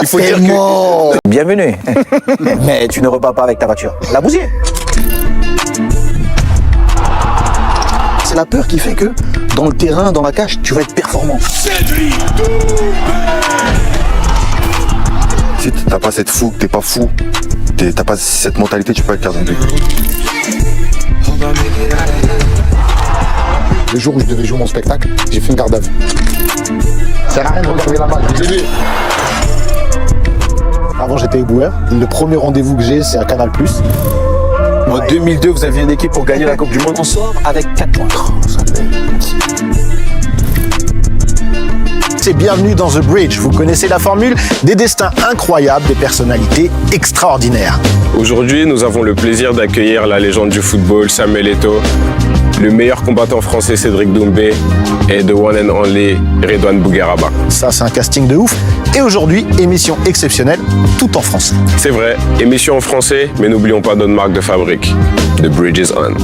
Il faut dire que... Bienvenue. Mais tu ne repars pas avec ta voiture. La bousiller. C'est la peur qui fait que dans le terrain, dans la cage, tu vas être performant. Si t'as pas cette fougue, t'es pas fou, t'as pas cette mentalité, tu peux être cardinal. Le jour où je devais jouer mon spectacle, j'ai fait une garde à vue. Ça sert à rien de regarder la balle. Avant, j'étais éboueur. Le premier rendez-vous que j'ai, c'est à Canal+. En 2002, vous aviez une équipe pour gagner la Coupe du Monde. On sort avec 4 points. C'est bienvenue dans The Bridge. Vous connaissez la formule, des destins incroyables, des personnalités extraordinaires. Aujourd'hui, nous avons le plaisir d'accueillir la légende du football, Samuel Eto'o, le meilleur combattant français, Cédric Doumbé, et the one and only Redouane Bougueraba. Ça, c'est un casting de ouf. Et aujourd'hui, émission exceptionnelle, tout en français. C'est vrai, émission en français, mais n'oublions pas notre marque de fabrique, The Bridge is on.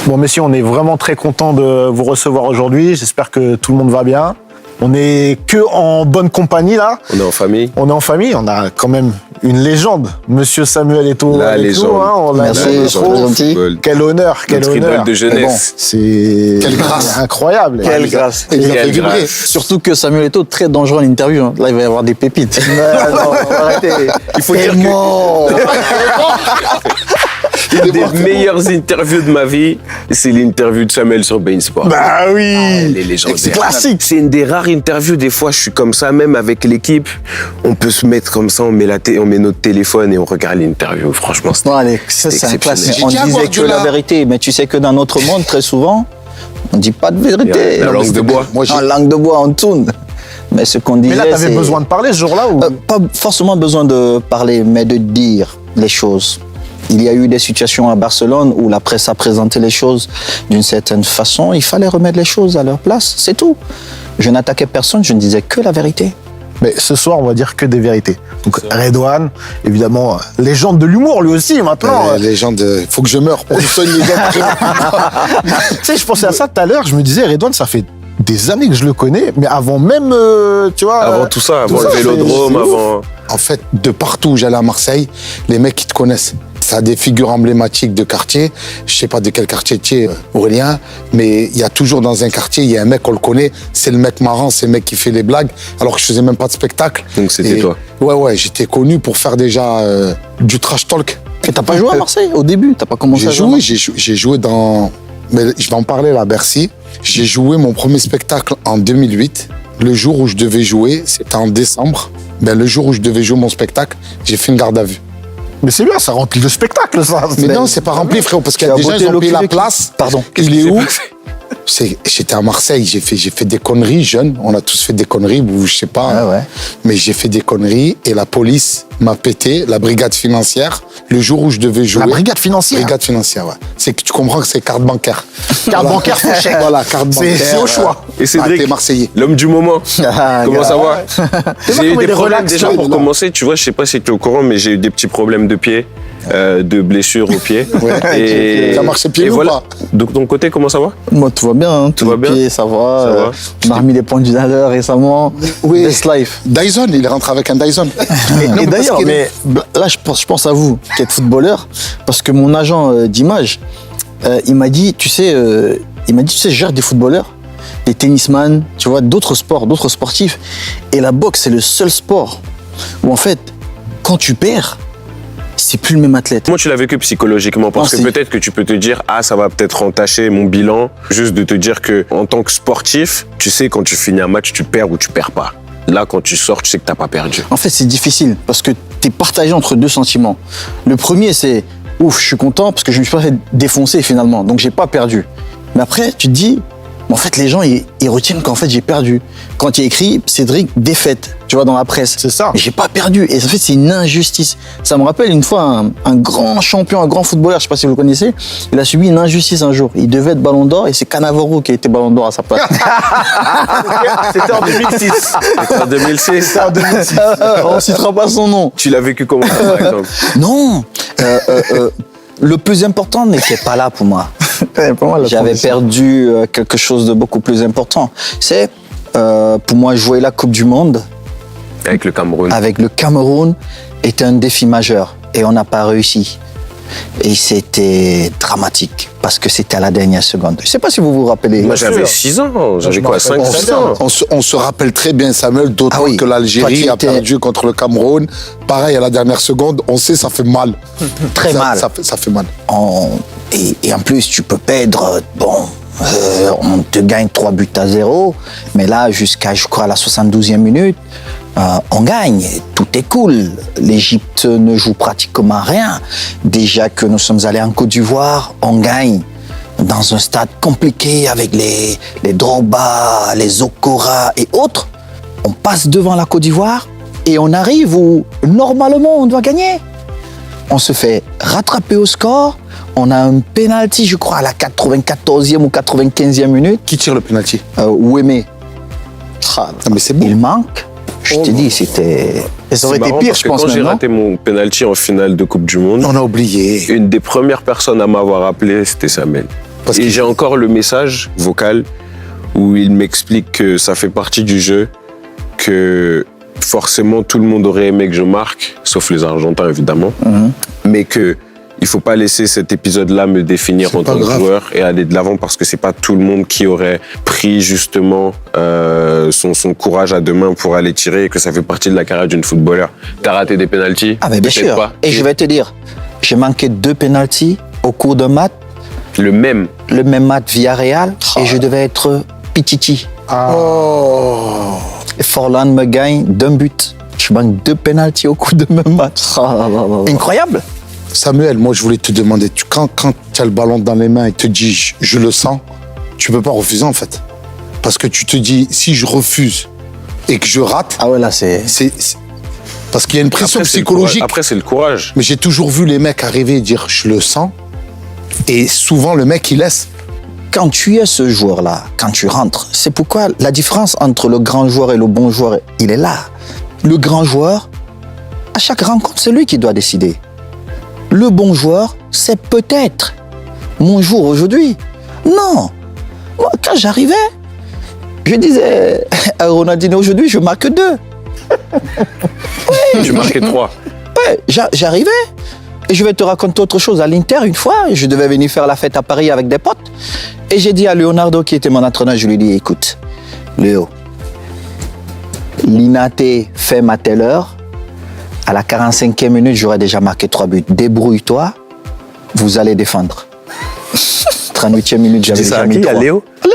Bon, messieurs, on est vraiment très content de vous recevoir aujourd'hui. J'espère que tout le monde va bien. On est que en bonne compagnie, là. On est en famille. On est en famille. On a quand même une légende, Monsieur Samuel Eto'o. La légende. Merci, gentil. Quel honneur, quel Notre honneur. idole de jeunesse. C'est Quelle grâce. incroyable. Quelle grâce. Il a fait Quelle vibrer. grâce. Surtout que Samuel Eto'o, très dangereux en interview. Hein. Là, il va y avoir des pépites. Non, arrêtez. Il faut dire que une des meilleures interviews de ma vie, c'est l'interview de Samuel sur Bein Sport. Bah oui. Elle est légendaire. C'est classique. C'est une des rares interviews, des fois je suis comme ça, même avec l'équipe, on peut se mettre comme ça, on met notre téléphone et on regarde l'interview. Franchement, Non, allez, ça, c'est un exceptionnel. classique. J'ai On dit à disait que Guardiola. la vérité, mais tu sais que dans notre monde, très souvent, on ne dit pas de vérité. La langue de bois. Moi, j'ai En langue de bois, on tourne. Mais ce qu'on disait, Mais là, t'avais c'est... besoin de parler ce jour-là ou... Pas forcément besoin de parler, mais de dire les choses. Il y a eu des situations à Barcelone où la presse a présenté les choses d'une certaine façon. Il fallait remettre les choses à leur place, c'est tout. Je n'attaquais personne, je ne disais que la vérité. Mais ce soir, on va dire que des vérités. Donc Redouane, évidemment, légende de l'humour lui aussi maintenant. légende, faut que je meure pour que je sois une légende. Tu sais, je pensais à ça tout à l'heure, je me disais, Redouane, ça fait des années que je le connais, mais avant même, tu vois... Avant tout ça, avant tout le ça, vélodrome, c'est ouf. avant... En fait, de partout où j'allais à Marseille, les mecs, ils te connaissent. Ça a des figures emblématiques de quartier. Je sais pas de quel quartier tu es, Aurélien, mais il y a toujours dans un quartier, il y a un mec, on le connaît, c'est le mec marrant, c'est le mec qui fait les blagues, alors que je faisais même pas de spectacle. Donc c'était Et- toi. Ouais, j'étais connu pour faire déjà du trash talk. Et t'as pas joué à Marseille au début, t'as pas commencé à jouer. J'ai joué dans... Mais je vais en parler là, à Bercy. J'ai joué mon premier spectacle en 2008. Le jour où je devais jouer, c'était en décembre. Ben, le jour où je devais jouer mon spectacle, j'ai fait une garde à vue. Mais c'est bien, ça remplit le spectacle, ça. Mais non, c'est pas rempli, frérot, parce qu'il y a Tu as des gens, botté ils ont payé la l'oculé. place. Pardon. Il est où? J'étais à Marseille, j'ai fait des conneries jeune. On a tous fait des conneries, ou je sais pas. Ah ouais. Mais j'ai fait des conneries et la police m'a pété, la brigade financière, le jour où je devais jouer. La brigade financière. Brigade financière, ouais. C'est que tu comprends que c'est carte bancaire. Carte bancaire, faut chèque. Voilà, carte bancaire. C'est au choix. Et Cédric, t'es Marseillais. l'homme du moment, comment ça va? J'ai eu comment il des est problèmes relax, déjà là, pour là. commencer, tu vois, je sais pas si tu es au courant, mais j'ai eu des petits problèmes de pied, de blessures au pied. Ouais. Ça marche pieds et nus ou voilà. pas? De ton côté, comment ça va? Moi, tout va bien, hein. Tout va va bien bien, ça va. Ça va. On m'a remis les points du d'heure récemment. Oui. Best life. Dyson, il rentre avec un Dyson. Et d'ailleurs, parce qu'il mais là, je pense à vous, qui êtes footballeur, parce que mon agent d'image, il m'a dit, tu sais, je gère des footballeurs, des tennisman, tu vois, d'autres sports, d'autres sportifs. Et la boxe, c'est le seul sport où, en fait, quand tu perds, c'est plus le même athlète. Comment tu l'as vécu psychologiquement? Parce Non, que c'est- peut-être que tu peux te dire, ah, ça va peut-être entacher mon bilan. Juste de te dire que, en tant que sportif, tu sais, quand tu finis un match, tu perds ou tu perds pas. Là, quand tu sors, tu sais que t'as pas perdu. En fait, c'est difficile parce que tu es partagé entre deux sentiments. Le premier, c'est ouf, je suis content parce que je me suis pas fait défoncer finalement, donc j'ai pas perdu. Mais après, tu te dis, Mais en fait, les gens, ils retiennent qu'en fait, j'ai perdu. Quand il y a écrit Cédric défaite, tu vois, dans la presse. C'est ça. Mais j'ai pas perdu. Et en fait, c'est une injustice. Ça me rappelle une fois un grand champion, un grand footballeur, je sais pas si vous le connaissez, il a subi une injustice un jour. Il devait être Ballon d'Or et c'est Cannavaro qui a été Ballon d'Or à sa place. C'était en 2006. En 2006, C'était en 2006. On citera pas son nom. tu l'as vécu comment, par exemple? Non, le plus important n'était pas là pour moi. J'avais perdu quelque chose de beaucoup plus important. C'est, pour moi, jouer la Coupe du Monde Avec le Cameroun. avec le Cameroun était un défi majeur et on n'a pas réussi. Et c'était dramatique parce que c'était à la dernière seconde. Je ne sais pas si vous vous rappelez. Moi, j'avais 6 ans. J'avais je quoi, m'en 5, rappelle 6 très ans? On se rappelle très bien, Samuel, d'autant Ah oui. que Toi l'Algérie qui a étais- perdu contre le Cameroun. Pareil, à la dernière seconde, on sait, ça fait mal. Très mal. Ça fait mal. Et en plus, tu peux perdre, on te gagne 3-0, mais là, jusqu'à, je crois, la 72e minute, on gagne, tout est cool. L'Égypte ne joue pratiquement rien. Déjà que nous sommes allés en Côte d'Ivoire, on gagne dans un stade compliqué avec les Drogba, les Okora et autres. On passe devant la Côte d'Ivoire et on arrive où, normalement, on doit gagner. On se fait rattraper au score. On a un penalty, je crois, à la 94e ou 95e minute. Qui tire le penalty? Ouémé, Ah, mais c'est bon. il manque. Je te dis, c'était... Et ça aurait C'est été marrant pire, parce je que pense, quand j'ai même, non raté mon penalty en finale de Coupe du Monde, On a oublié. une des premières personnes à m'avoir appelé, c'était Samuel. Parce Et que- j'ai encore le message vocal où il m'explique que ça fait partie du jeu, que forcément tout le monde aurait aimé que je marque, sauf les Argentins évidemment, mais que il faut pas laisser cet épisode-là me définir C'est en pas tant que grave. joueur et aller de l'avant parce que c'est pas tout le monde qui aurait pris justement son courage à deux mains pour aller tirer et que ça fait partie de la carrière d'une footballeur. T'as raté des pénaltys? Ah, mais bien Peut-être sûr. pas. Et je vais te dire, j'ai manqué 2 penalties au cours d'un match, Le même. le même match Villarreal, et je devais être Pititi. Et Forlan me gagne d'un but. Je manque 2 penalties au cours de même match. Incroyable. Samuel, moi, je voulais te demander, quand tu as le ballon dans les mains et te dis je le sens, tu peux pas refuser en fait. Parce que tu te dis, si je refuse et que je rate, Ah ouais, là, c'est... parce qu'il y a une pression Après, c'est le psychologique. courage. Après, c'est le courage. Mais j'ai toujours vu les mecs arriver et dire je le sens. Et souvent, le mec, il laisse. Quand tu es ce joueur-là, quand tu rentres, c'est pourquoi la différence entre le grand joueur et le bon joueur, il est là. Le grand joueur, à chaque rencontre, c'est lui qui doit décider. Le bon joueur, c'est peut-être mon jour aujourd'hui. Non. Moi, quand j'arrivais, je disais à Ronaldinho, aujourd'hui, je marque 2. Tu marquais 3. Ouais, j'arrivais. Et je vais te raconter autre chose. À l'Inter, une fois, je devais venir faire la fête à Paris avec des potes. Et j'ai dit à Leonardo, qui était mon entraîneur, je lui ai dit, écoute, Léo, l'Inaté fait à telle heure. À la 45e minute, j'aurais déjà marqué 3 buts. Débrouille-toi, vous allez défendre. 38e minute, j'avais déjà mis 3. Léo? Léo,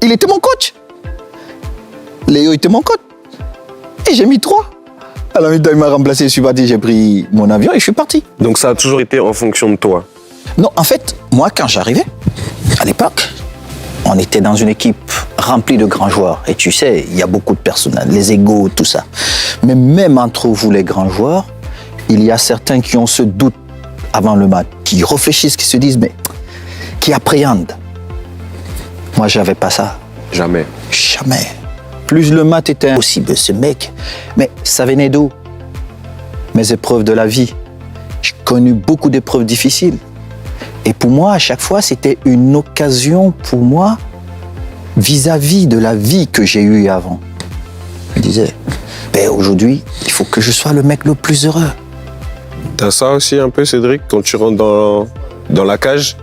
il était mon coach. Léo était mon coach. Et j'ai mis 3. À la minute, il m'a remplacé, je suis parti, j'ai pris mon avion et je suis parti. Donc ça a toujours été en fonction de toi. Non, en fait, moi, quand j'arrivais, à l'époque, on était dans une équipe remplie de grands joueurs. Et tu sais, il y a beaucoup de personnel, les égos, tout ça. Mais même entre vous, les grands joueurs, il y a certains qui ont ce doute avant le match, qui réfléchissent, qui se disent, mais qui appréhendent. Moi, j'avais pas ça. Jamais. Jamais. Plus le match était impossible, ce mec. Mais ça venait d'où? Mes épreuves de la vie. J'ai connu beaucoup d'épreuves difficiles. Et pour moi, à chaque fois, c'était une occasion pour moi vis-à-vis de la vie que j'ai eue avant. Je disais, ben aujourd'hui, il faut que je sois le mec le plus heureux. T'as ça aussi un peu, Cédric, quand tu rentres dans la cage?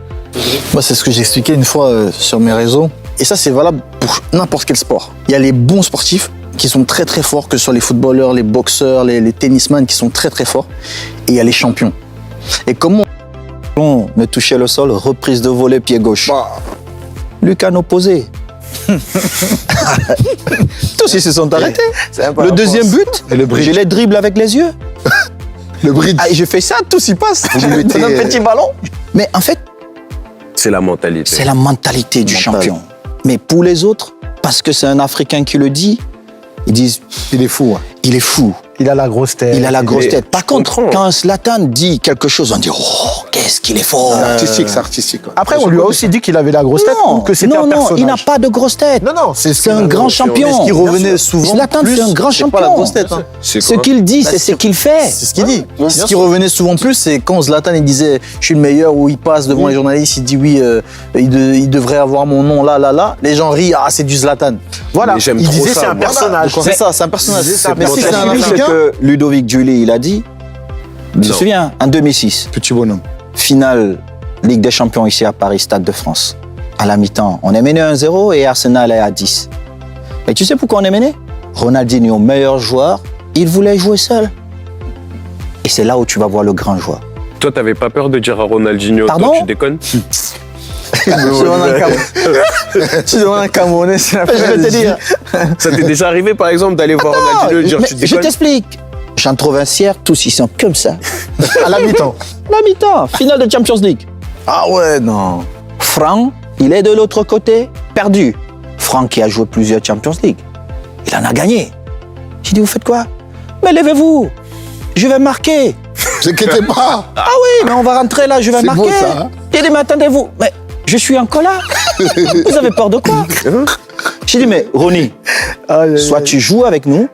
Moi, c'est ce que j'ai expliqué une fois sur mes réseaux. Et ça, c'est valable pour n'importe quel sport. Il y a les bons sportifs qui sont très très forts, que ce soit les footballeurs, les boxeurs, les tennisman qui sont très très forts. Et il y a les champions. Et comment on ne touchait le sol, reprise de volée, pied gauche. Lucas opposé. Tous ils se sont arrêtés. Le deuxième but, Et le bridge. je les dribble avec les yeux. Le bridge. Ah, et je fais ça, tous y passent. Vous Je mettez- donne un petit ballon. Mais en fait, C'est la mentalité. c'est la mentalité du Mental. champion. Mais pour les autres, parce que c'est un Africain qui le dit, ils disent Il est fou. Hein. il est fou. Il a la grosse tête. Il a la grosse tête. Par je contre, comprends. quand Zlatan dit quelque chose, on dit oh, qu'est-ce qu'il est fort. Artistique, c'est artistique. Ouais. Après, on lui a aussi dit qu'il avait la grosse tête ou que c'était un non, personnage. il n'a pas de grosse tête. Non, C'est un grand champion. Ce qui revenait souvent Zlatan, plus, c'est un grand c'est pas champion. la grosse tête. Hein. C'est Ce quoi qu'il dit, Bah, c'est ce qu'il fait. C'est ce qu'il dit. Ce qui revenait souvent plus, c'est quand Zlatan il disait je suis le meilleur, ou il passe devant les journalistes, il dit oui, il devrait avoir mon nom là. Les gens rient, ah c'est du Zlatan. Voilà, Mais j'aime il trop disait ça, c'est un moi. personnage. C'est ça, c'est un personnage. C'est un Mais si c'est un C'est ce Africain, que Ludovic Giuli, il a dit. Tu te Non. souviens, en 2006, Petit bonhomme. finale Ligue des Champions ici à Paris, Stade de France. À la mi-temps, on est mené 1-0 et Arsenal est à 10. Mais tu sais pourquoi on est mené? Ronaldinho, meilleur joueur, il voulait jouer seul. Et c'est là où tu vas voir le grand joueur. Toi, t'avais pas peur de dire à Ronaldinho, Pardon toi, tu déconnes? tu demandes un Camerounais, c'est la Je vais te dire. Ça t'est déjà arrivé, par exemple, d'aller voir Ronaldinho et dire Mais tu je déconnes? t'explique. Jean Trovincière, tous ils sont comme ça. À la mi-temps. La mi-temps, finale de Champions League. Ah ouais, non. Franck, il est de l'autre côté, perdu. Franck qui a joué plusieurs Champions League. Il en a gagné. J'ai dit, vous faites quoi? Mais levez-vous, je vais marquer. Ne vous inquiétez pas. Ah oui, mais on va rentrer là, je vais C'est marquer. beau, ça, hein? Il dit, mais attendez-vous, mais je suis encore là. Vous avez peur de quoi? J'ai dit, mais Ronnie, soit tu joues avec nous,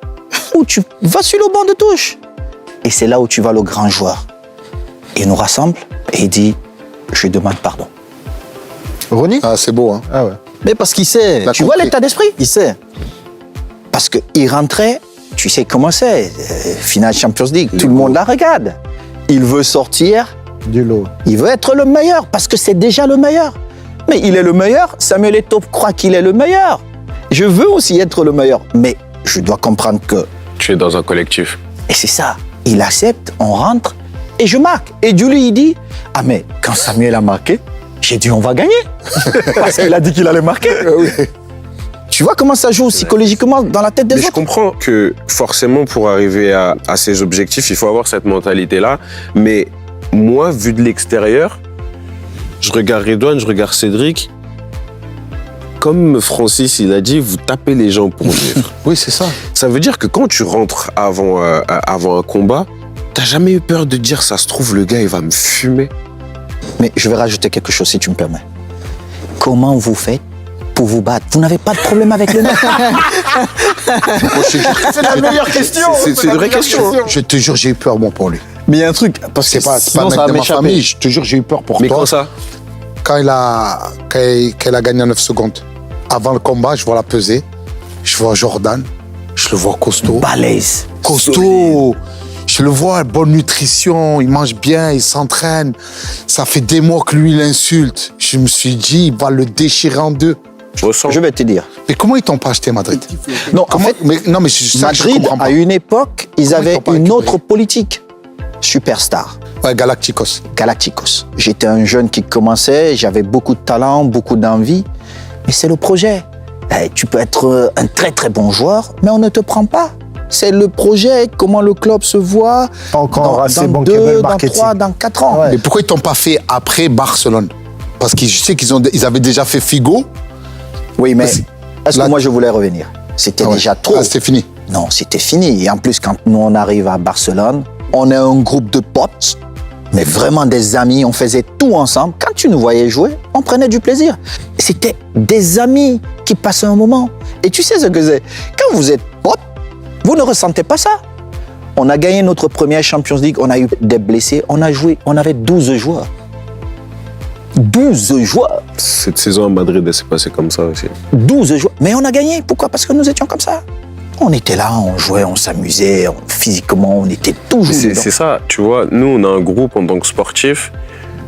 ou tu vas sur le banc de touche. Et c'est là où tu vas le grand joueur. Il nous rassemble et il dit, je demande pardon. Ronnie Ah, c'est beau. Hein. Ah ouais. Mais parce qu'il sait. La- Tu vois compris. l'état d'esprit? Il sait. Parce qu'il rentrait, tu sais comment c'est, finale Champions League, tout le monde la regarde. Il veut sortir, Du lot. il veut être le meilleur, parce que c'est déjà le meilleur. Mais il est le meilleur, Samuel Eto'o croit qu'il est le meilleur. Je veux aussi être le meilleur, mais je dois comprendre que... Tu es dans un collectif. Et c'est ça, il accepte, on rentre, et je marque. Et Julie, il dit, ah mais quand Samuel a marqué, j'ai dit on va gagner. Parce qu'il a dit qu'il allait marquer. Tu vois comment ça joue psychologiquement dans la tête des Mais je autres? comprends que forcément, pour arriver à ces objectifs, il faut avoir cette mentalité-là. Mais moi, vu de l'extérieur, je regarde Redouane, je regarde Cédric. Comme Francis, il a dit, vous tapez les gens pour vivre. Oui, c'est ça. Ça veut dire que quand tu rentres avant un combat, t'as jamais eu peur de dire, ça se trouve, le gars, il va me fumer. Mais je vais rajouter quelque chose si tu me permets. Comment vous faites pour vous battre? Vous n'avez pas de problème avec le mec? C'est la meilleure question. C'est une vraie question. hein. Je te jure, j'ai eu peur, moi, pour lui. Mais il y a un truc, parce que C'est pas sinon un ça mec va de ma famille. m'échapper. Je te jure, j'ai eu peur pour Mais toi. quand ça? Quand il a gagné en 9 secondes. Avant le combat, je vois la pesée. Je vois Jordan. Je le vois costaud. Balèze. Costaud. Je le vois, bonne nutrition, il mange bien, il s'entraîne. Ça fait des mois que lui, il insulte. Je me suis dit, il va le déchirer en deux. Je ressens. Je vais te dire. Mais comment ils t'ont pas acheté Madrid? Non, en Comment, fait, mais c'est ça que je Madrid, comprends pas. à une époque, ils Comment ils avaient t'ont pas une récupéré? autre politique. Superstar. Ouais, Galacticos. Galacticos. J'étais un jeune qui commençait, j'avais beaucoup de talent, beaucoup d'envie, mais c'est le projet. Tu peux être un très très bon joueur, mais on ne te prend pas. C'est le projet, comment le club se voit Pas encore assez dans bankable 2, dans marketing. 3, dans 4 ans. Ouais. Mais pourquoi ils t'ont pas fait après Barcelone? Parce que je sais ils avaient déjà fait Figo. Oui, mais Parce- est-ce là- que moi je voulais revenir? C'était Ah ouais. déjà trop. Ah, c'était fini. Non, c'était fini. Et en plus, quand nous on arrive à Barcelone, on est un groupe de potes, mais vraiment des amis. On faisait tout ensemble. Quand tu nous voyais jouer, on prenait du plaisir. C'était des amis qui passaient un moment. Et tu sais ce que c'est? Quand vous êtes potes, vous ne ressentez pas ça. On a gagné notre première Champions League, on a eu des blessés, on a joué, on avait 12 joueurs. 12 joueurs. Cette saison à Madrid, elle s'est passée comme ça aussi. 12 joueurs. Mais on a gagné. Pourquoi? Parce que nous étions comme ça. On était là, on jouait, on s'amusait, physiquement, on était toujours dedans. C'est ça, tu vois, nous, on a un groupe en tant que sportif.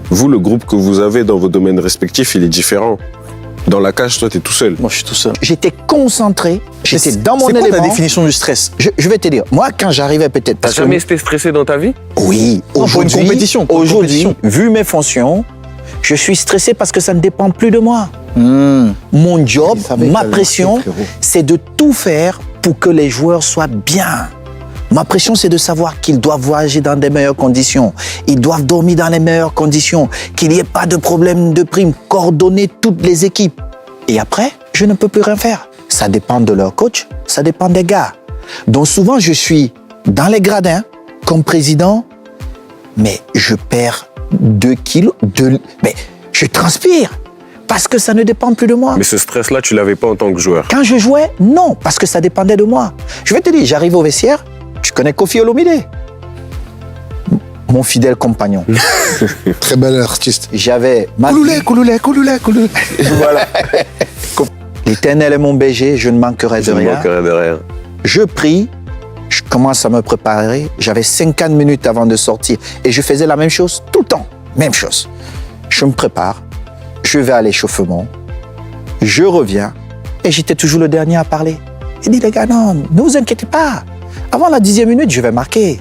Vous, le groupe que vous avez dans vos domaines respectifs, il est différent. Dans la cage, toi, t'es tout seul. Moi, je suis tout seul. J'étais concentré, j'étais dans mon C'est quoi ta élément. définition du stress? Je vais te dire, moi, quand j'arrivais peut-être... T'as parce que- jamais été stressé dans ta vie? Oui, pour une aujourd'hui, compétition, pour une aujourd'hui, compétition. vu mes fonctions, je suis stressé parce que ça ne dépend plus de moi. Mon job, Il savait ma qu'elle pression, marquait, frérot. c'est de tout faire pour que les joueurs soient bien. Ma pression, c'est de savoir qu'ils doivent voyager dans des meilleures conditions, ils doivent dormir dans les meilleures conditions, qu'il n'y ait pas de problème de prime, coordonner toutes les équipes. Et après, je ne peux plus rien faire. Ça dépend de leur coach, ça dépend des gars. Donc souvent, je suis dans les gradins comme président, mais je perds 2 kilos, mais je transpire parce que ça ne dépend plus de moi. Mais ce stress-là, tu l'avais pas en tant que joueur. Quand je jouais, non, parce que ça dépendait de moi. Je vais te dire, j'arrive au vestiaire, tu connais Kofi Olomide, mon fidèle compagnon. Très bel artiste. J'avais ma Kouloulé. Voilà. L'Éternel est mon berger, je ne manquerai de Je ne rien. manquerai de rien. Je prie, je commence à me préparer. J'avais 50 minutes avant de sortir et je faisais la même chose tout le temps. Même chose. Je me prépare, je vais à l'échauffement, je reviens et j'étais toujours le dernier à parler. Il dit, les gars, non, ne vous inquiétez pas. Avant la 10e minute, je vais marquer.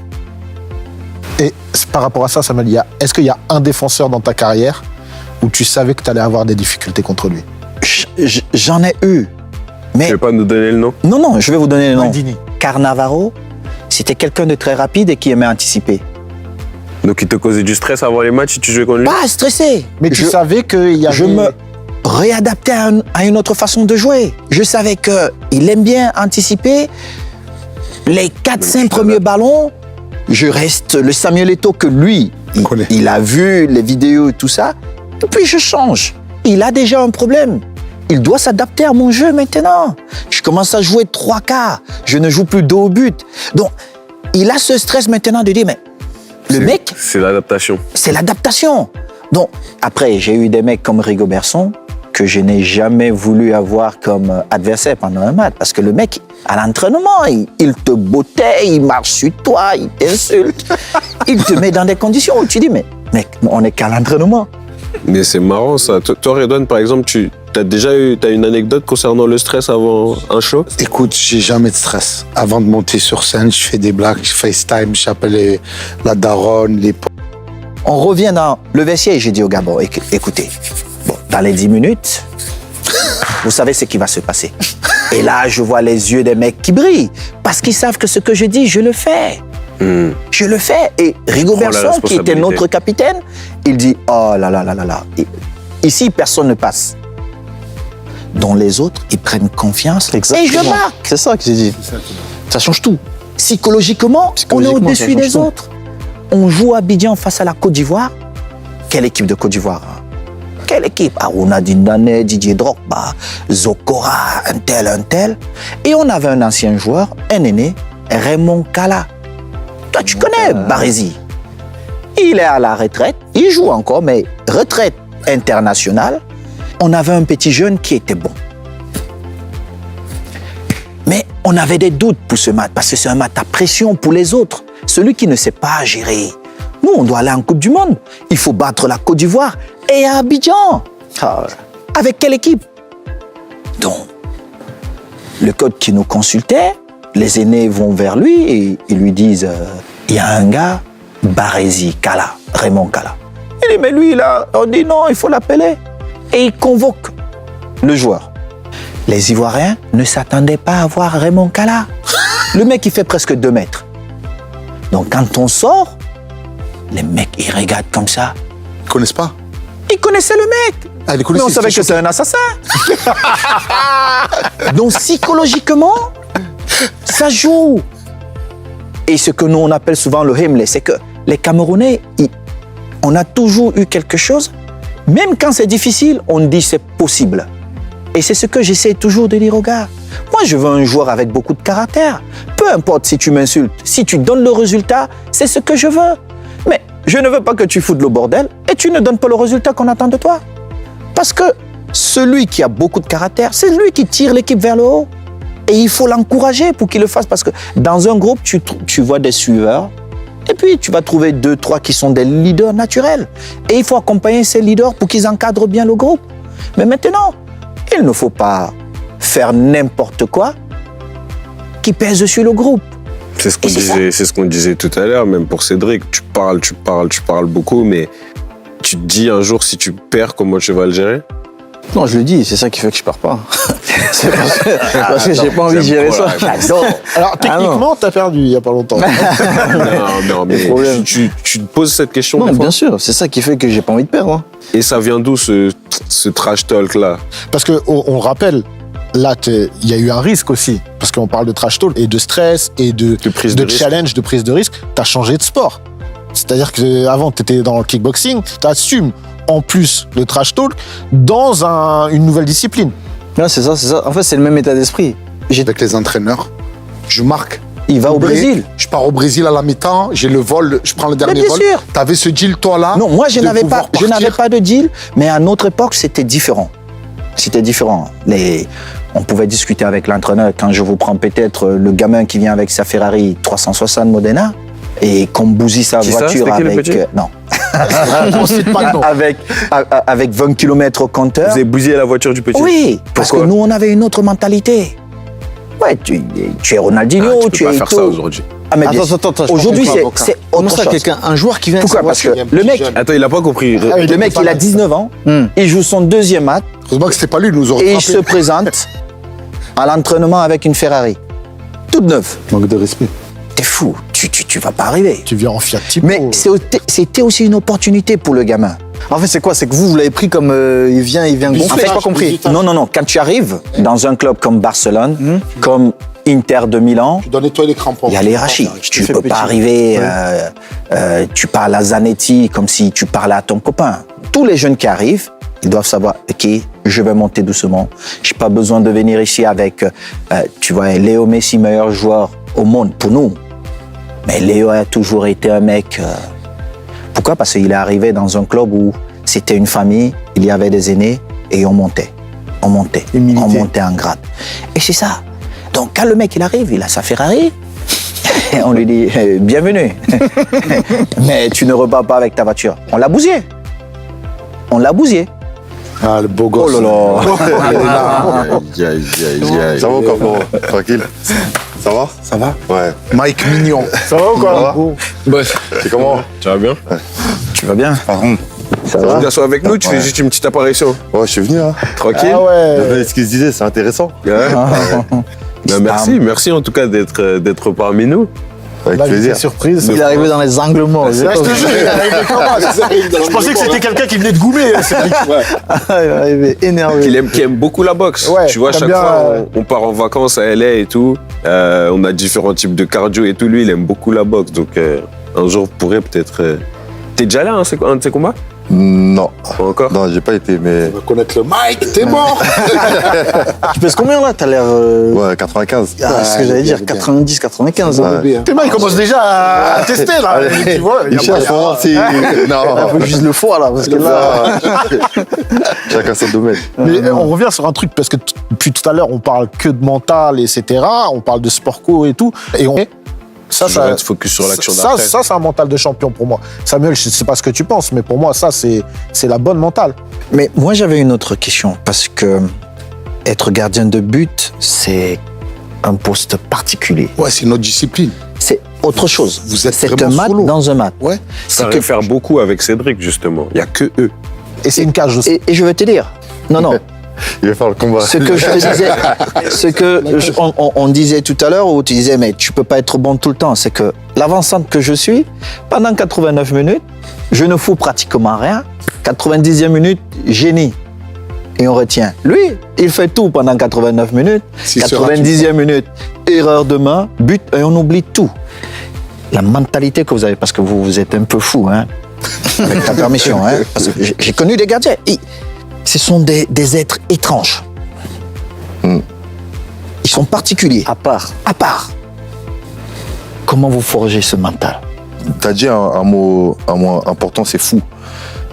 Et par rapport à ça, Samuel, est-ce qu'il y a un défenseur dans ta carrière où tu savais que tu allais avoir des difficultés contre lui? J'en ai eu. Mais Tu veux pas nous donner le nom? non, je vais vous donner le nom. Maldini. Carnavaro, c'était quelqu'un de très rapide et qui aimait anticiper. Donc il te causait du stress avant les matchs si tu jouais contre lui? Pas stressé. Mais tu savais qu'il y avait... Je me réadaptais à une autre façon de jouer. Je savais qu'il aime bien anticiper. Les 4-5 premiers ballons, je reste le Samuel Eto'o que lui, il a vu les vidéos et tout ça. Et puis je change. Il a déjà un problème. Il doit s'adapter à mon jeu maintenant. Je commence à jouer 3 quarts. Je ne joue plus 2 au but. Donc, il a ce stress maintenant de dire, mais le mec, C'est l'adaptation. c'est l'adaptation. Donc, après, j'ai eu des mecs comme Rigobertson que je n'ai jamais voulu avoir comme adversaire pendant un match. Parce que le mec, à l'entraînement, il te bottait, il marche sur toi, il t'insulte. Il te met dans des conditions où tu dis, mais mec, on n'est qu'à l'entraînement. Mais c'est marrant ça. Toi, Redouane, par exemple, t'as une anecdote concernant le stress avant un show? Écoute, j'ai jamais de stress. Avant de monter sur scène, je fais des blagues, je FaceTime, j'appelle la daronne, les potes. On revient dans le vestiaire et j'ai dit au gars, bon, écoutez, bon, dans les 10 minutes, vous savez ce qui va se passer. Et là, je vois les yeux des mecs qui brillent parce qu'ils savent que ce que je dis, je le fais. Je le fais. Et Rigobertson, qui était notre capitaine, il dit, oh là là là là là. Ici, personne ne passe. Dont les autres, ils prennent confiance. Exactement. Et je marque. C'est ça que j'ai dit. Ça change tout. Psychologiquement, on est Psychologiquement, au-dessus ça change des tout. autres. On joue à Abidjan face à la Côte d'Ivoire. Quelle équipe de Côte d'Ivoire, hein? Quelle équipe? Aruna Dindane, Didier Drogba, Zokora, un tel. Et on avait un ancien joueur, un aîné, Raymond Kala. Toi, tu connais Barézy. Il est à la retraite. Il joue encore, mais retraite internationale. On avait un petit jeune qui était bon. Mais on avait des doutes pour ce match, parce que c'est un match à pression pour les autres. Celui qui ne sait pas gérer. Nous, on doit aller en Coupe du Monde. Il faut battre la Côte d'Ivoire et à Abidjan. Avec quelle équipe? Donc, le coach qui nous consultait, les aînés vont vers lui et ils lui disent, il y a un gars, Barézy Kala, Raymond Kala. Il dit, mais lui, là, on dit non, il faut l'appeler. Et il convoque le joueur. Les Ivoiriens ne s'attendaient pas à voir Raymond Kala. Le mec, il fait presque 2 mètres. Donc, quand on sort, les mecs, ils regardent comme ça. Ils connaissent pas. Ils connaissaient le mec. Ah, ils Mais connaissent, on savait que c'est un assassin. Donc, psychologiquement, ça joue. Et ce que nous, on appelle souvent le Hemley, c'est que les Camerounais, on a toujours eu quelque chose. Même quand c'est difficile, on dit c'est possible. Et c'est ce que j'essaie toujours de dire aux gars. Moi, je veux un joueur avec beaucoup de caractère. Peu importe si tu m'insultes, si tu donnes le résultat, c'est ce que je veux. Mais je ne veux pas que tu foutes le bordel et tu ne donnes pas le résultat qu'on attend de toi. Parce que celui qui a beaucoup de caractère, c'est lui qui tire l'équipe vers le haut. Et il faut l'encourager pour qu'il le fasse. Parce que dans un groupe, tu vois des suiveurs. Et puis, tu vas trouver 2, 3 qui sont des leaders naturels. Et il faut accompagner ces leaders pour qu'ils encadrent bien le groupe. Mais maintenant, il ne faut pas faire n'importe quoi qui pèse sur le groupe. C'est ce qu'on disait tout à l'heure, même pour Cédric. Tu parles beaucoup, mais tu te dis un jour, si tu perds, comment tu vas le gérer? Non, je le dis, c'est ça qui fait que je pars pas. C'est parce que j'ai pas envie de gérer ça. Alors, techniquement, t'as perdu il y a pas longtemps. Non, mais tu te poses cette question Non, des fois? bien sûr, c'est ça qui fait que j'ai pas envie de perdre. Hein. Et ça vient d'où ce trash talk là? Parce qu'on rappelle, là, il y a eu un risque aussi. Parce qu'on parle de trash talk et de stress et de prise de risque. challenge, de prise de risque. Tu as changé de sport. C'est-à-dire qu'avant, tu étais dans le kickboxing, tu assumes en plus le trash talk dans une nouvelle discipline. Ouais, c'est ça, c'est ça. En fait, c'est le même état d'esprit. Avec les entraîneurs, je marque. Il va au Oublié, Brésil. Je pars au Brésil à la mi-temps, j'ai le vol, je prends le dernier bien vol. sûr. T'avais ce deal, toi, là. Non, moi, je de n'avais pouvoir pas, je n'avais partir. pas de deal, mais à notre époque, c'était différent. C'était différent. On pouvait discuter avec l'entraîneur quand je vous prends peut-être le gamin qui vient avec sa Ferrari 360 Modena et qu'on bousille sa Qui ça? voiture C'était qui, le avec. petit Non. On cite pas le nom. avec 20 km au compteur. Vous avez bousillé la voiture du petit. Oui, parce que Pourquoi? nous, on avait une autre mentalité. Ouais, tu es Ronaldinho, Tu tu peux pas es faire Eto'o. ça aujourd'hui. Ah, mais Attends, je aujourd'hui, comprends pas, c'est Comment autre ça, chose. quelqu'un, un joueur qui vient Pourquoi? avec Parce sa que voiture, le mec, Attends, il a pas compris. le mec, il a 19 ans, il joue son deuxième match Heureusement que c'était pas lui, il nous aurait et il frappé. se présente à l'entraînement avec une Ferrari. Toute neuve. Manque de respect. T'es fou, tu vas pas arriver. Tu viens en Fiat Tipo. Mais c'était aussi une opportunité pour le gamin. En fait, c'est quoi? C'est que vous l'avez pris comme il vient gonfler, j'ai pas compris. Non, quand tu arrives dans un club comme Barcelone, comme Inter de Milan, Tu dois nettoyer les crampons. il y a les hiérarchies. Tu fais peux petit. pas arriver, tu parles à Zanetti comme si tu parlais à ton copain. Tous les jeunes qui arrivent, ils doivent savoir, ok, je vais monter doucement. J'ai pas besoin de venir ici avec, tu vois, Léo Messi, meilleur joueur au monde pour nous. Mais Léo a toujours été un mec. Pourquoi? Parce qu'il est arrivé dans un club où c'était une famille, il y avait des aînés et on montait. Humilité. On montait en grade. Et c'est ça. Donc quand le mec il arrive, il a sa Ferrari, on lui dit bienvenue. Mais tu ne repars pas avec ta voiture. On l'a bousillé. Ah, le beau gosse. Oh là Aïe, aïe, aïe, aïe. Ça va encore, frérot? Tranquille. Ça va? Ça va? Ouais. Mike Mignon. Ça va ou quoi? C'est comment? Tu vas bien? Tu vas bien? Pardon. Ça Tu va? t'assois avec nous, tu fais juste une petite apparition. Ouais, je suis venu, hein. Tranquille. Ah ouais. Ce qu'il se disait, c'est intéressant. Ouais. Ben, merci en tout cas d'être parmi nous. Avec Là, plaisir. surprise. Il est arrivé dans les angles morts. Là, je te jure, il est arrivé comment? Je pensais que c'était quelqu'un qui venait de goumer. Il est arrivé énervé. Qui aime beaucoup la boxe. Ouais, tu vois, t'aimes chaque bien, fois, on part en vacances à LA et tout. On a différents types de cardio et tout. Lui, il aime beaucoup la boxe. Donc, un jour, vous pourrez peut-être. T'es déjà là, un de ces combats? Non. Pas encore? Non, j'ai pas été, mais. On va connaître le Mike, t'es mort. Tu pèses combien là? T'as l'air. Ouais, 95. Ah, c'est ce que j'allais dire, bien. 90, 95. Ouais. Bébé, hein. Tes mains, il commence déjà à tester là. Tu vois, il y Il a cherche pas- pour voir si. Il Non. faut juste le foie là, parce que là. Chacun son domaine. Mais on revient sur un truc, parce que depuis tout à l'heure, on parle que de mental, etc. On parle de sport co et tout. Et ça, Je vais être focus sur l'action d'après. ça, c'est un mental de champion pour moi. Samuel, je sais pas ce que tu penses, mais pour moi, ça, c'est la bonne mentale. Mais moi j'avais une autre question parce que être gardien de but, c'est un poste particulier. Ouais, c'est une autre discipline. C'est autre chose. Vous êtes C'est vraiment un match solo. dans un match. Ouais. Ça réfère beaucoup avec Cédric, justement. Il n'y a que eux. Et c'est une cage aussi. Et je vais te dire, non, Il va faire le combat. ce que je te disais, on disait tout à l'heure où tu disais mais tu peux pas être bon tout le temps, c'est que l'avancante que je suis, pendant 89 minutes, je ne fous pratiquement rien. 90e minute, génie. Et on retient. Lui, il fait tout pendant 89 minutes. Si 90e minute, erreur de main, but, et on oublie tout. La mentalité que vous avez, parce que vous êtes un peu fou, hein, avec ta permission, hein, parce que j'ai connu des gardiens. Ce sont des êtres étranges. Ils sont particuliers. À part. À part. Comment vous forgez ce mental? T'as dit un mot important, c'est fou.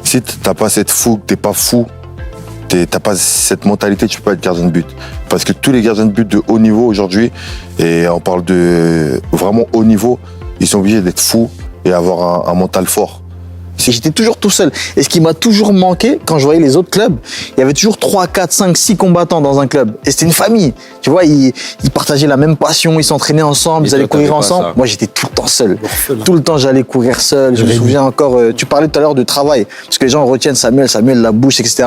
Si t'as pas cette fougue, t'es pas fou, t'as pas cette mentalité, tu peux pas être gardien de but. Parce que tous les gardiens de but de haut niveau aujourd'hui, et on parle de vraiment haut niveau, ils sont obligés d'être fous et avoir un mental fort. J'étais toujours tout seul. Et ce qui m'a toujours manqué, quand je voyais les autres clubs, il y avait toujours 3, 4, 5, 6 combattants dans un club. Et c'était une famille. Tu vois, ils partageaient la même passion, ils s'entraînaient ensemble, Et ils allaient toi, courir t'avais pas ensemble. ça. Moi, j'étais tout le temps seul. Tout le temps, j'allais courir seul. Je me souviens encore, tu parlais tout à l'heure de travail. Parce que les gens retiennent Samuel, la bouche, etc.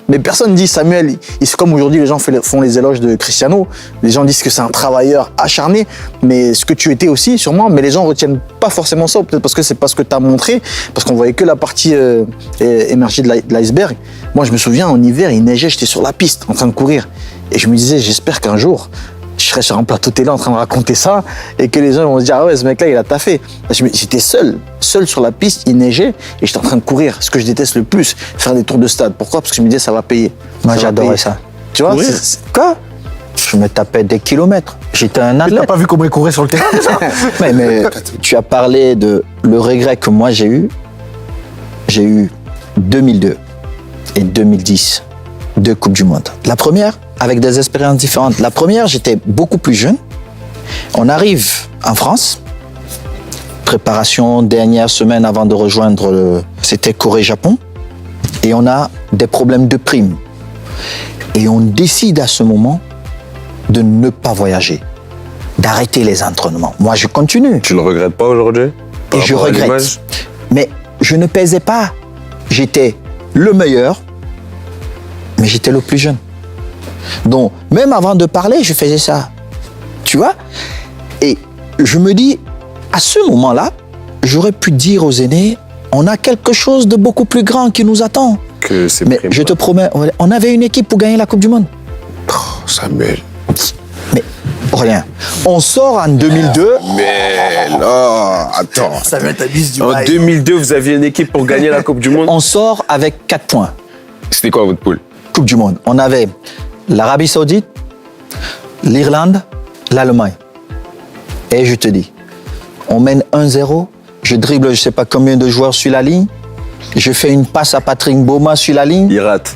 Mais personne ne dit Samuel. C'est comme aujourd'hui, les gens font les éloges de Cristiano. Les gens disent que c'est un travailleur acharné. Mais ce que tu étais aussi, sûrement. Mais les gens retiennent pas forcément ça. Peut-être parce que c'est pas ce que tu as montré. Parce qu'on voyait que la partie émergée de l'iceberg. Moi, je me souviens, en hiver, il neigeait, j'étais sur la piste, en train de courir. Et je me disais, j'espère qu'un jour, je serai sur un plateau télé en train de raconter ça et que les gens vont se dire, ah ouais, ce mec-là, il a taffé. J'étais seul sur la piste, il neigeait et j'étais en train de courir. Ce que je déteste le plus, faire des tours de stade. Pourquoi? Parce que je me disais, ça va payer. Moi, Ça va j'adorais payer. ça. Tu vois? Courir. Quoi? Je me tapais des kilomètres. J'étais un Mais t'as athlète. pas vu comment il courait sur le terrain? mais tu as parlé de le regret que moi j'ai eu. J'ai eu 2002 et 2010, 2 Coupes du Monde. La première, avec des expériences différentes. La première, j'étais beaucoup plus jeune. On arrive en France. Préparation, dernière semaine avant de rejoindre c'était Corée-Japon. Et on a des problèmes de primes. Et on décide à ce moment de ne pas voyager, d'arrêter les entraînements. Moi, je continue. Tu le regrettes pas aujourd'hui? Par Et je rapport à regrette. l'image? Mais je ne pesais pas. J'étais le meilleur, mais j'étais le plus jeune. Donc, même avant de parler, je faisais ça. Tu vois? Et je me dis, à ce moment-là, j'aurais pu dire aux aînés, on a quelque chose de beaucoup plus grand qui nous attend. Que c'est Mais je te promets, on avait une équipe pour gagner la Coupe du Monde. Samuel. Mais rien. On sort en 2002. Mais là, attends. Ça va être un bis du En bail. 2002, vous aviez une équipe pour gagner la Coupe du Monde? On sort avec 4 points. C'était quoi votre poule? Coupe du Monde. On avait l'Arabie Saoudite, l'Irlande, l'Allemagne. Et je te dis, on mène 1-0, je dribble je sais pas combien de joueurs sur la ligne, je fais une passe à Patrick Bauma sur la ligne, Il rate.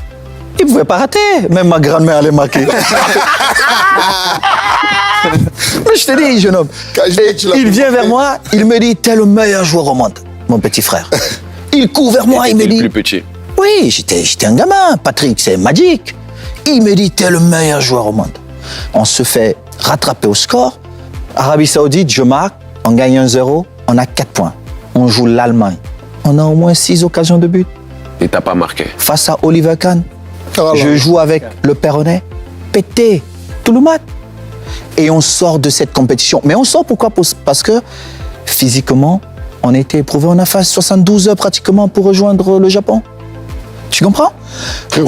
il pouvait pas rater, même ma grand-mère allait marquer. Mais je te dis, jeune homme, et il vient vers moi, il me dit, t'es le meilleur joueur au monde, mon petit frère. Il court vers moi, il me T'étais dit, le plus petit. oui, j'étais un gamin, Patrick, c'est magique. Il me dit, t'es le meilleur joueur au monde. On se fait rattraper au score. Arabie Saoudite, je marque, on gagne 1-0, on a 4 points. On joue l'Allemagne. On a au moins 6 occasions de but. Et t'as pas marqué. Face à Oliver Kahn, Oh là je là. joue avec le Perronnet, pété, tout le match. Et on sort de cette compétition. Mais on sort pourquoi? Parce que physiquement, on était éprouvé. On a fait 72 heures pratiquement pour rejoindre le Japon. Tu comprends?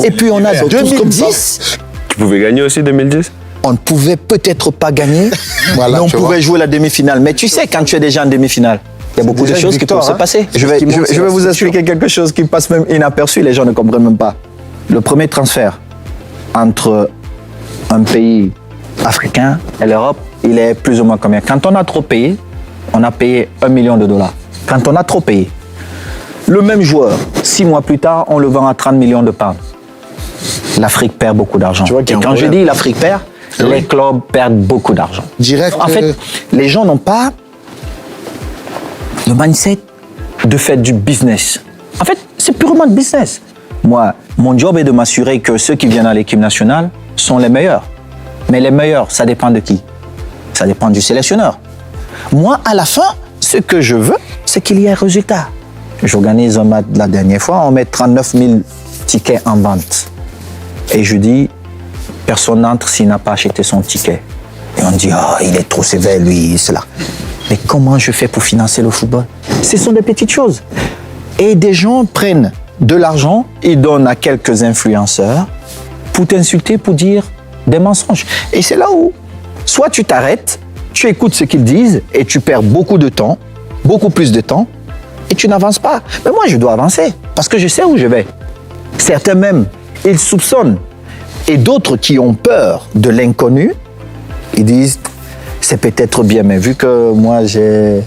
Et puis on a Ils sont tous comme ça. 2010. Tu pouvais gagner aussi 2010? On ne pouvait peut-être pas gagner, Voilà, mais on tu pouvait vois. jouer la demi-finale. Mais tu sais, quand tu es déjà en demi-finale, il y a beaucoup de déjà une choses qui peuvent victoire, se hein. passer. Je vais vous expliquer quelque chose qui passe même inaperçu, les gens ne comprennent même pas. Le premier transfert entre un pays africain et l'Europe, il est plus ou moins combien? Quand on a trop payé, on a payé $1 million. Quand on a trop payé, le même joueur, 6 mois plus tard, on le vend à 30 millions de pounds. L'Afrique perd beaucoup d'argent. Tu vois qu'il y Et a un quand je problème. dis l'Afrique perd, les clubs perdent beaucoup d'argent. Direct, En fait, les gens n'ont pas le mindset de faire du business. En fait, c'est purement de business. Moi, mon job est de m'assurer que ceux qui viennent à l'équipe nationale sont les meilleurs. Mais les meilleurs, ça dépend de qui? Ça dépend du sélectionneur. Moi, à la fin, ce que je veux, c'est qu'il y ait un résultat. J'organise un match la dernière fois, on met 39 000 tickets en vente. Et je dis, personne n'entre s'il n'a pas acheté son ticket. Et on dit, ah, il est trop sévère, lui, cela. Mais comment je fais pour financer le football? Ce sont des petites choses. Et des gens prennent de l'argent et donnent à quelques influenceurs pour t'insulter, pour dire des mensonges. Et c'est là où, soit tu t'arrêtes, tu écoutes ce qu'ils disent et tu perds beaucoup de temps, beaucoup plus de temps, et tu n'avances pas. Mais moi, je dois avancer parce que je sais où je vais. Certains même, ils soupçonnent. Et d'autres qui ont peur de l'inconnu, ils disent, c'est peut-être bien, mais vu que moi j'ai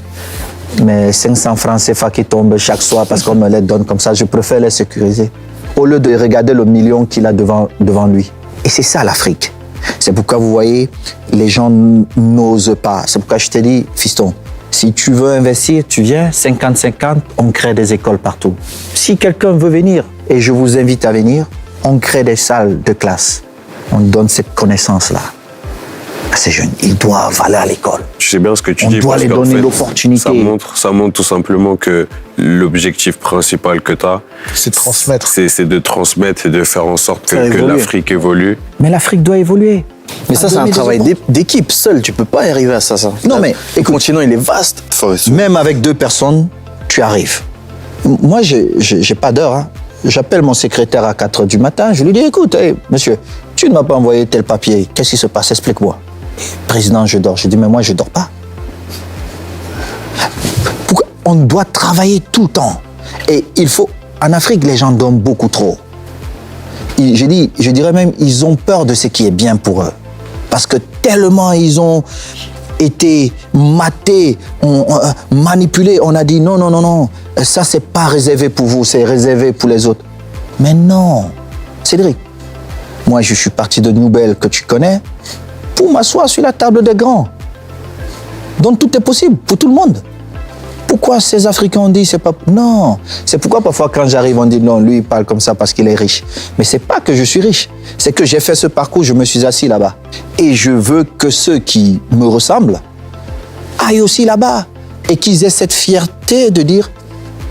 mes 500 francs CFA qui tombent chaque soir parce qu'on me les donne comme ça, je préfère les sécuriser au lieu de regarder le million qu'il a devant lui. Et c'est ça l'Afrique. C'est pourquoi vous voyez, les gens n'osent pas. C'est pourquoi je te dis, fiston, si tu veux investir, tu viens, 50-50, on crée des écoles partout. Si quelqu'un veut venir, et je vous invite à venir, on crée des salles de classe. On donne cette connaissance-là à ces jeunes. Ils doivent aller à l'école. Je sais bien ce que tu On dis. doit parce les qu'en donner fait, l'opportunité. Ça montre tout simplement que l'objectif principal que tu as, C'est de transmettre. c'est de transmettre et de faire en sorte Faire que évoluer. l'Afrique évolue. Mais l'Afrique doit évoluer. Mais ça, c'est un travail d'équipe. Seul, tu peux pas y arriver à ça. Non, mais le continent, il est vaste. Forestier. même avec 2 personnes, tu arrives. Moi, j'ai pas d'heure. Hein. J'appelle mon secrétaire à 4 h du matin, je lui dis, écoute, hey, monsieur, tu ne m'as pas envoyé tel papier, qu'est-ce qui se passe, explique-moi. Président, je dors. Je dis, mais moi, je dors pas. Pourquoi on doit travailler tout le temps. Et il faut, en Afrique, les gens dorment beaucoup trop. Je dirais même, ils ont peur de ce qui est bien pour eux. Parce que tellement ils ont été matés, manipulés, on a dit non, non, non, non, ça c'est pas réservé pour vous, c'est réservé pour les autres. Mais non, Cédric, moi je suis parti de Nouvelle que tu connais pour m'asseoir sur la table des grands. Donc tout est possible pour tout le monde. Pourquoi ces Africains ont dit c'est pas... Non, c'est pourquoi parfois quand j'arrive on dit non, lui il parle comme ça parce qu'il est riche. Mais c'est pas que je suis riche, c'est que j'ai fait ce parcours, je me suis assis là-bas. Et je veux que ceux qui me ressemblent aillent aussi là-bas et qu'ils aient cette fierté de dire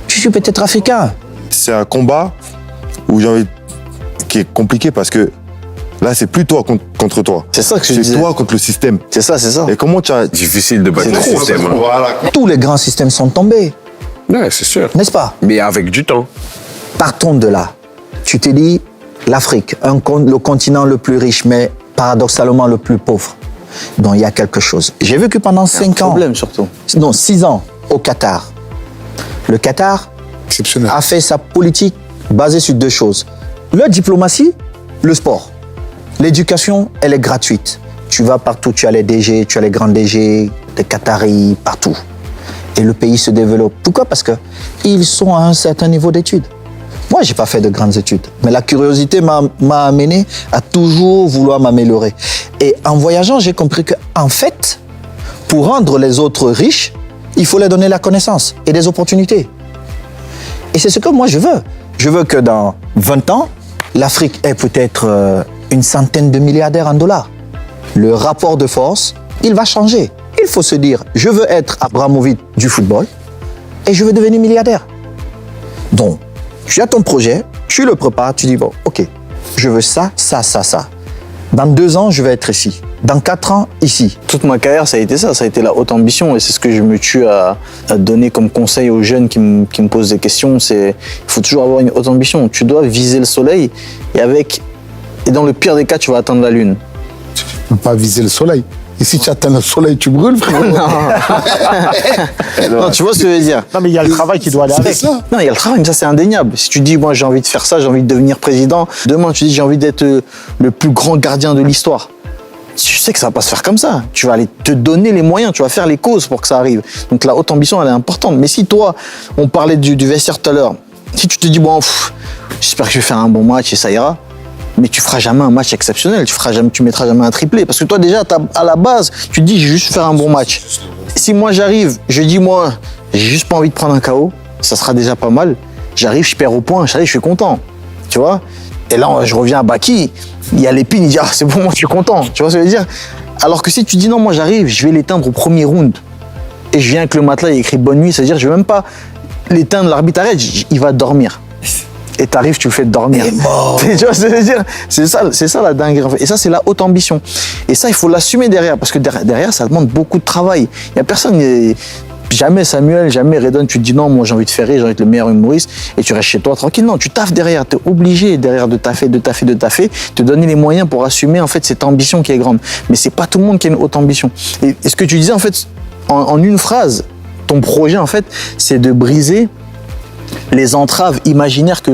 je suis peut-être africain. C'est un combat où qui est compliqué parce que là, c'est plus toi contre toi. C'est ça que je disais. C'est toi contre le système. C'est ça, c'est ça. Et comment tu as... Difficile de battre le système. Hein. Voilà. Tous les grands systèmes sont tombés, Ouais, c'est sûr. n'est-ce pas? Mais avec du temps. Partons de là. Tu te dis, l'Afrique, le continent le plus riche, mais paradoxalement le plus pauvre. Donc il y a quelque chose. J'ai vécu pendant 5 ans. Problème surtout. Non, 6 ans au Qatar. Le Qatar Exceptionnel. a fait sa politique basée sur 2 choses. La diplomatie, le sport. L'éducation, elle est gratuite. Tu vas partout, tu as les DG, tu as les grands DG, des Qataris, partout. Et le pays se développe. Pourquoi? Parce qu'ils sont à un certain niveau d'études. Moi, je n'ai pas fait de grandes études. Mais la curiosité m'a amené à toujours vouloir m'améliorer. Et en voyageant, j'ai compris qu'en fait, pour rendre les autres riches, il faut leur donner la connaissance et des opportunités. Et c'est ce que moi je veux. Je veux que dans 20 ans, l'Afrique ait peut-être une centaine de milliardaires en dollars. Le rapport de force, il va changer. Il faut se dire, je veux être Abramovich du football et je veux devenir milliardaire. Donc, tu as ton projet, tu le prépares, tu dis, bon, ok, je veux ça, ça, ça, ça. Dans 2 ans, je vais être ici. Dans 4 ans, ici. Toute ma carrière, ça a été ça, ça a été la haute ambition. Et c'est ce que je me tue à donner comme conseil aux jeunes qui me posent des questions. Il faut toujours avoir une haute ambition. Tu dois viser le soleil et dans le pire des cas, tu vas atteindre la lune. Tu ne peux pas viser le soleil. Et si tu atteins le soleil, tu brûles, frérot. Non, tu vois ce que je veux dire? Non, mais il y a le travail qui doit aller avec. C'est ça. Non, il y a le travail, mais ça c'est indéniable. Si tu dis, moi j'ai envie de faire ça, j'ai envie de devenir président, demain tu dis, j'ai envie d'être le plus grand gardien de l'histoire. Tu sais que ça va pas se faire comme ça. Tu vas aller te donner les moyens, tu vas faire les causes pour que ça arrive. Donc la haute ambition, elle est importante. Mais si toi, on parlait du vestiaire tout à l'heure, si tu te dis, bon, j'espère que je vais faire un bon match et ça ira, mais tu feras jamais un match exceptionnel, tu mettras jamais un triplé. Parce que toi déjà, à la base, tu te dis, je vais juste faire un bon match. Si moi j'arrive, je dis, moi, j'ai juste pas envie de prendre un KO, ça sera déjà pas mal. J'arrive, je perds au point, je suis content. Tu vois? Et là, je reviens à Baki, il y a l'épine, il dit, ah, c'est bon, moi, je suis content. Tu vois ce que je veux dire? Alors que si tu dis, non, moi, j'arrive, je vais l'éteindre au premier round, et je viens avec le matelas, il écrit bonne nuit, c'est-à-dire, je vais même pas l'éteindre, l'arbitre arrête, il va dormir. Et t'arrives, tu le fais dormir. Tu vois ce que je veux dire? C'est ça la dinguerie. Et ça, c'est la haute ambition. Et ça, il faut l'assumer derrière, parce que derrière, ça demande beaucoup de travail. Il y a personne... Jamais Samuel, jamais Redon, tu te dis non, moi j'ai envie de faire rire, j'ai envie d'être le meilleur humoriste, et tu restes chez toi tranquille. Non, tu taffes derrière, tu es obligé derrière de taffer, te donner les moyens pour assumer en fait cette ambition qui est grande. Mais c'est pas tout le monde qui a une haute ambition. Et ce que tu disais en fait, en une phrase, ton projet en fait, c'est de briser les entraves imaginaires que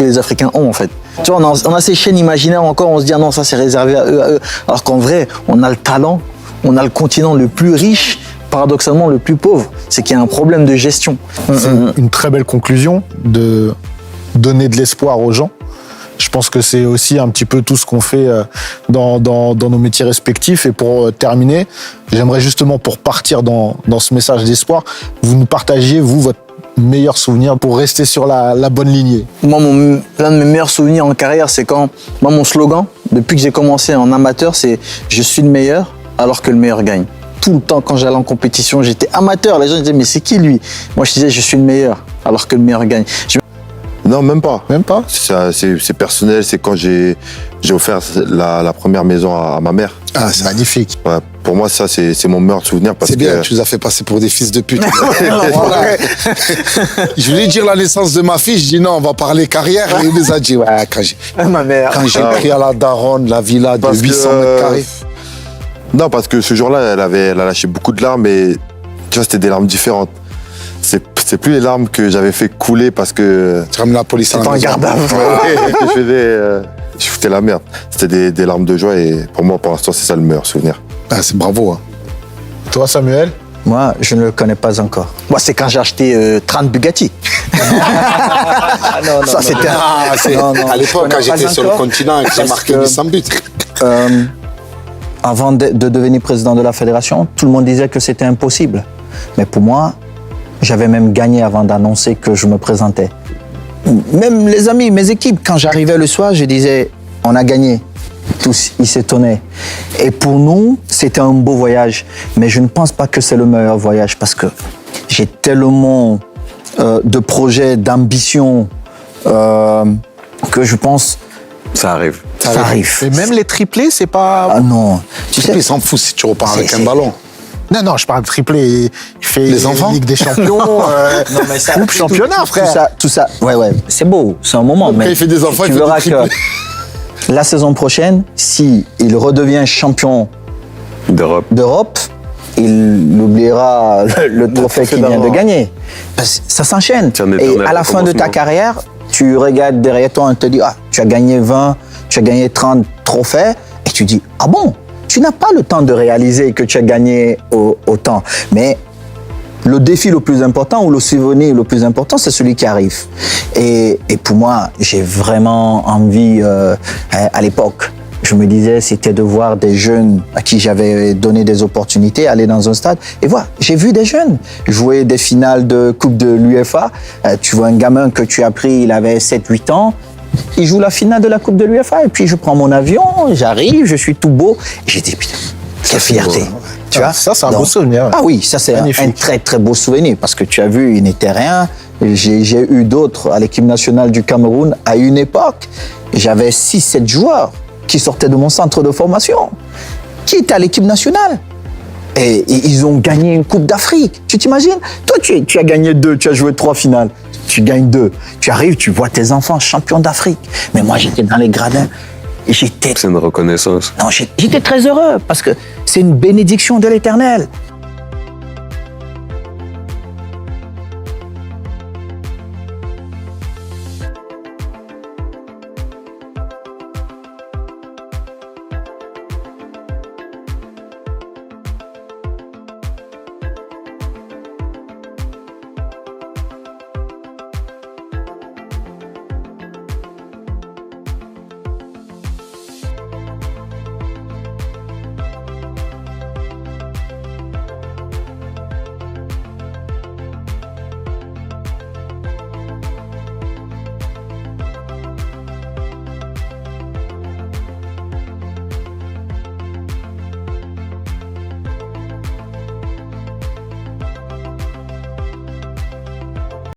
les Africains ont en fait. Tu vois, on a ces chaînes imaginaires encore, on se dit ah non, ça c'est réservé à eux. Alors qu'en vrai, on a le talent, on a le continent le plus riche, paradoxalement le plus pauvre, c'est qu'il y a un problème de gestion. C'est une très belle conclusion de donner de l'espoir aux gens. Je pense que c'est aussi un petit peu tout ce qu'on fait dans nos métiers respectifs. Et pour terminer, j'aimerais justement, pour partir dans ce message d'espoir, vous nous partagiez, vous, votre meilleur souvenir pour rester sur la bonne lignée. Moi, l'un de mes meilleurs souvenirs en carrière, c'est quand, moi, mon slogan, depuis que j'ai commencé en amateur, c'est « Je suis le meilleur alors que le meilleur gagne ». Tout le temps, quand j'allais en compétition, j'étais amateur. Les gens disaient, mais c'est qui lui? Moi, je disais, je suis le meilleur, alors que le meilleur gagne. Non, même pas. Même pas? C'est personnel, c'est quand j'ai offert la première maison à ma mère. Ah, c'est magnifique. Ouais, Pour moi, ça, c'est mon meilleur souvenir. Parce C'est bien, que... tu nous as fait passer pour des fils de pute. Voilà. Je voulais dire la naissance de ma fille, je dis non, on va parler carrière. Et il nous a dit, ouais, quand j'ai pris à la daronne, la villa de Parce que, 800 mètres carrés. Non, parce que ce jour-là, elle a lâché beaucoup de larmes, et tu vois, c'était des larmes différentes. C'est plus les larmes que j'avais fait couler parce que... Tu ramènes la police à la Pas un maison. garde à vue. Je foutais la merde. C'était des larmes de joie, et pour moi, pour l'instant, c'est ça le meilleur souvenir. Ah, c'est bravo. Hein. Toi, Samuel? Moi, je ne le connais pas encore. Moi, c'est quand j'ai acheté 30 Bugatti. Non, Ça, c'était à l'époque, quand j'étais sur le continent et que j'ai marqué 800 buts. Avant de devenir président de la fédération, tout le monde disait que c'était impossible. Mais pour moi, j'avais même gagné avant d'annoncer que je me présentais. Même les amis, mes équipes, quand j'arrivais le soir, je disais, on a gagné. Tous, ils s'étonnaient. Et pour nous, c'était un beau voyage. Mais je ne pense pas que c'est le meilleur voyage parce que j'ai tellement de projets, d'ambitions que je pense Ça arrive. ça arrive. Et même les triplés, c'est pas... Ah non. Tu sais, Il s'en fout si tu repars avec un c'est- ballon. Non, je parle de triplé. Il fait Les enfants Ligue des Champions, non, mais ça, Coupe Championnat, frère. Tout ça, ouais, c'est beau, c'est un moment. Mais il fait des enfants, tu il fait verras des que la saison prochaine, si il redevient champion D'Europe. d'Europe, il oubliera le trophée qu'il vient de gagner. Parce que ça s'enchaîne. C'est un Et éternel à la fin de ta recommencement. carrière, tu regardes derrière toi et te dis, ah, tu as gagné 20, tu as gagné 30 trophées, et tu dis, ah bon, tu n'as pas le temps de réaliser que tu as gagné autant. Mais le défi le plus important ou le souvenir le plus important, c'est celui qui arrive. Et pour moi, j'ai vraiment envie, à l'époque, je me disais, c'était de voir des jeunes à qui j'avais donné des opportunités, aller dans un stade. Et voilà, j'ai vu des jeunes jouer des finales de Coupe de l'UEFA. Tu vois un gamin que tu as pris, il avait 7-8 ans. Il joue la finale de la Coupe de l'UEFA. Et puis je prends mon avion, j'arrive, je suis tout beau. Et j'ai dit, putain, quelle fierté. Tu vois? Ça, c'est un beau Donc, souvenir. Ah oui, ça c'est un Magnifique. très très beau souvenir parce que tu as vu, il n'était rien. J'ai eu d'autres à l'équipe nationale du Cameroun à une époque. J'avais 6-7 joueurs qui sortaient de mon centre de formation, qui étaient à l'équipe nationale. Et ils ont gagné une Coupe d'Afrique. Tu t'imagines? Toi, tu as gagné 2, tu as joué 3 finales. Tu gagnes 2. Tu arrives, tu vois tes enfants champions d'Afrique. Mais moi, j'étais dans les gradins. Et j'étais C'est une reconnaissance. non, j'étais très heureux parce que c'est une bénédiction de l'Éternel.